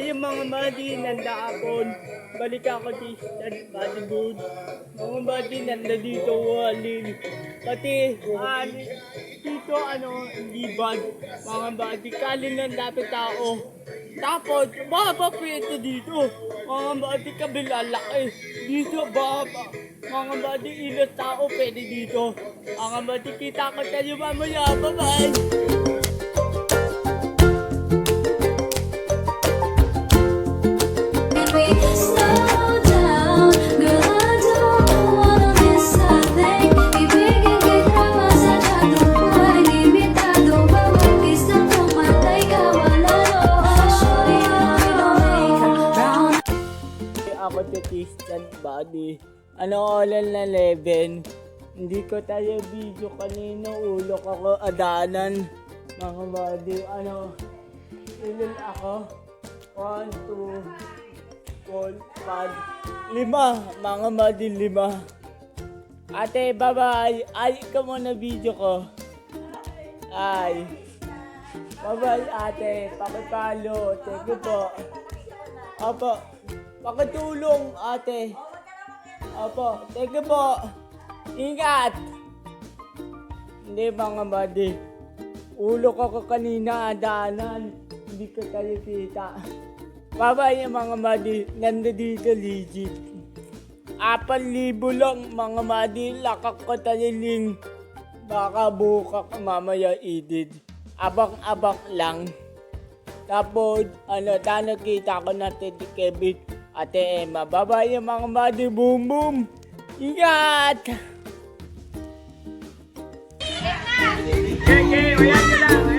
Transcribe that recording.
yung mga buddy, nandakon. Balik ako dito, bodyboard. Mga buddy, nanda dito, walin. Pati, dito, libad. Mga buddy, kalin ng dapit tao. Tapos, baba pwede dito. Mga buddy, kabila laki. Dito, baba. Mga buddy, ilang tao pwede dito. Mga buddy, kita ko tayo mamaya. Bye-bye! Ako si Christian Body. Oral na 11. Hindi ko tayo video kanina. Ulok ako adanan. Mga body. Ilan ako? 1, 2, 4, 5, 5. Mga body 5. Ate, bye-bye. Ay, ka muna video ko. Ay. Bye-bye, ate. Pakipalo. Thank you po. Opo. Pakitulong, ate. Opo, thank you po. Ingat! Hindi mga buddy. Ulok ako kanina, adanan. Hindi ko tayo kita. Bye-bye mga buddy. Nanda dito legit. 4,000 lang mga buddy. Lakak ko tayo link. Baka buka mamaya edit. Abang-abang lang. Tapos, nakita ko na Teddy Kevin. Ate Emma, bye-bye mga buddy, boom boom! Ingat! Okay, wala ka lang.